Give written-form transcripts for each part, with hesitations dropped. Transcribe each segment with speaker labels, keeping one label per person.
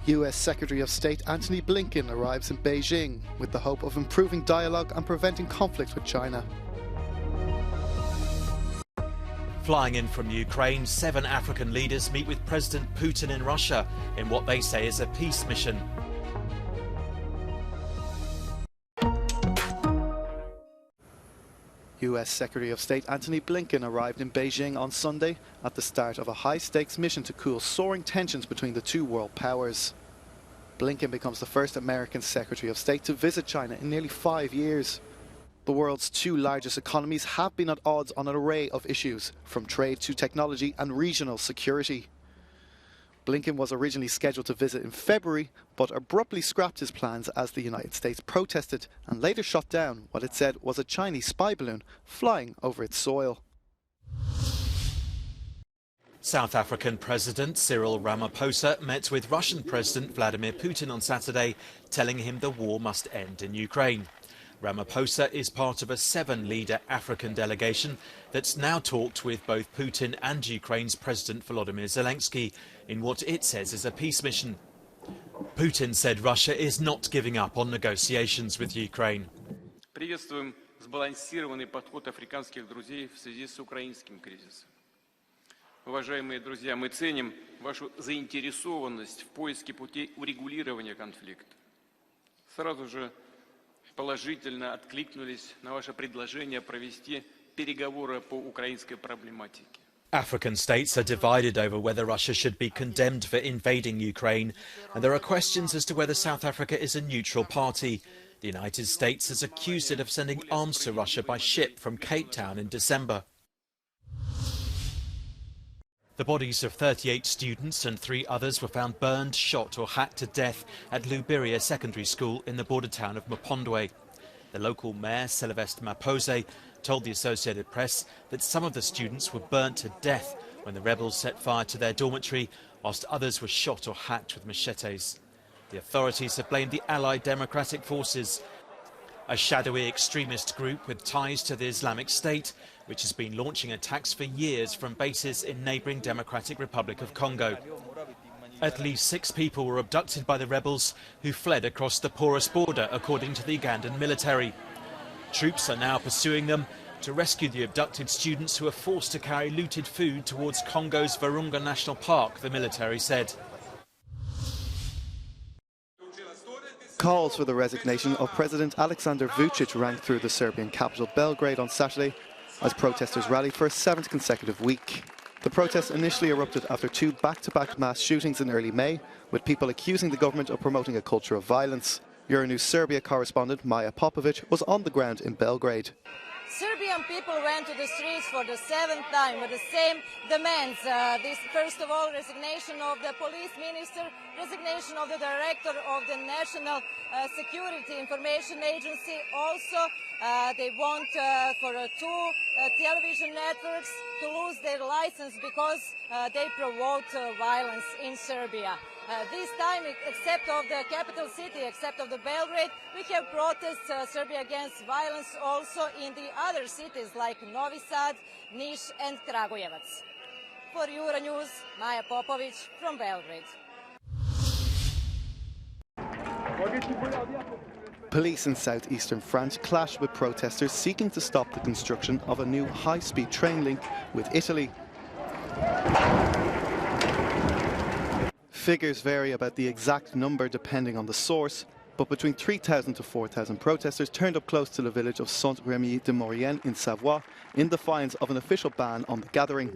Speaker 1: US Secretary of State Antony Blinken arrives in Beijing with the hope of improving dialogue and preventing conflict with China.
Speaker 2: Flying in from Ukraine, 7 African leaders meet with President Putin in Russia in what they say is a peace mission.
Speaker 1: US Secretary of State Antony Blinken arrived in Beijing on Sunday at the start of a high-stakes mission to cool soaring tensions between the two world powers. Blinken becomes the first American Secretary of State to visit China in nearly 5 years. The world's 2 largest economies have been at odds on an array of issues, from trade to technology and regional security. Blinken was originally scheduled to visit in February, but abruptly scrapped his plans as the United States protested and later shot down what it said was a Chinese spy balloon flying over its soil.
Speaker 2: South African President Cyril Ramaphosa met with Russian President Vladimir Putin on Saturday, telling him the war must end in Ukraine. Ramaphosa is part of a 7-leader African delegation that's now talked with both Putin and Ukraine's President Volodymyr Zelensky in what it says is a peace mission. Putin said Russia is not giving up on negotiations with Ukraine.
Speaker 3: Приветствуем сбалансированный подход африканских друзей в связи с украинским кризисом. Уважаемые друзья, мы ценим вашу заинтересованность в поиске путей урегулирования конфликта. Сразу же положительно откликнулись на ваше предложение провести переговоры по украинской проблематике.
Speaker 2: African states are divided over whether Russia should be condemned for invading Ukraine, and there are questions as to whether South Africa is a neutral party. The United States has accused it of sending arms to Russia by ship from Cape Town in December. The bodies of 38 students and 3 others were found burned, shot or hacked to death at Lubiria Secondary School in the border town of Mapondwe. The local mayor, Sylvester Mapose, told the Associated Press that some of the students were burnt to death when the rebels set fire to their dormitory, whilst others were shot or hacked with machetes. The authorities have blamed the Allied Democratic Forces, a shadowy extremist group with ties to the Islamic State, which has been launching attacks for years from bases in neighbouring Democratic Republic of Congo. At least 6 people were abducted by the rebels, who fled across the porous border, according to the Ugandan military. Troops are now pursuing them to rescue the abducted students, who are forced to carry looted food towards Congo's Virunga National Park, the military said.
Speaker 1: Calls for the resignation of President Aleksandar Vučić rang through the Serbian capital Belgrade on Saturday as protesters rallied for a 7th consecutive week. The protests initially erupted after 2 back-to-back mass shootings in early May, with people accusing the government of promoting a culture of violence. Euronews Serbia correspondent Maja Popovic was on the ground in Belgrade.
Speaker 4: Serbian people went to the streets for the 7th time with the same demands. First of all, resignation of the police minister, resignation of the director of the National Security Information Agency. Also, they want for 2 television networks to lose their license because they promote violence in Serbia. This time, except of the capital city, except of the Belgrade, we have protests Serbia against violence also in the other cities like Novi Sad, Niš and Kragujevac. For Euronews, Maja Popovic from Belgrade.
Speaker 1: Police in southeastern France clashed with protesters seeking to stop the construction of a new high-speed train link with Italy. Figures vary about the exact number depending on the source, but between 3,000 to 4,000 protesters turned up close to the village of Saint-Rémy-de-Maurienne in Savoie in defiance of an official ban on the gathering.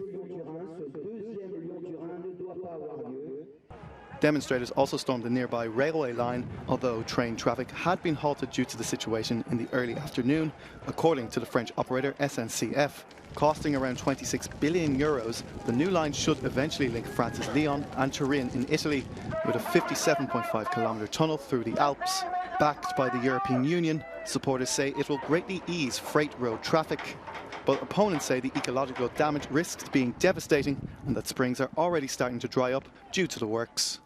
Speaker 1: Demonstrators also stormed the nearby railway line, although train traffic had been halted due to the situation in the early afternoon, according to the French operator SNCF. Costing around 26 billion euros, the new line should eventually link France's Lyon and Turin in Italy with a 57.5-kilometre tunnel through the Alps. Backed by the European Union, supporters say it will greatly ease freight road traffic. But opponents say the ecological damage risks being devastating and that springs are already starting to dry up due to the works.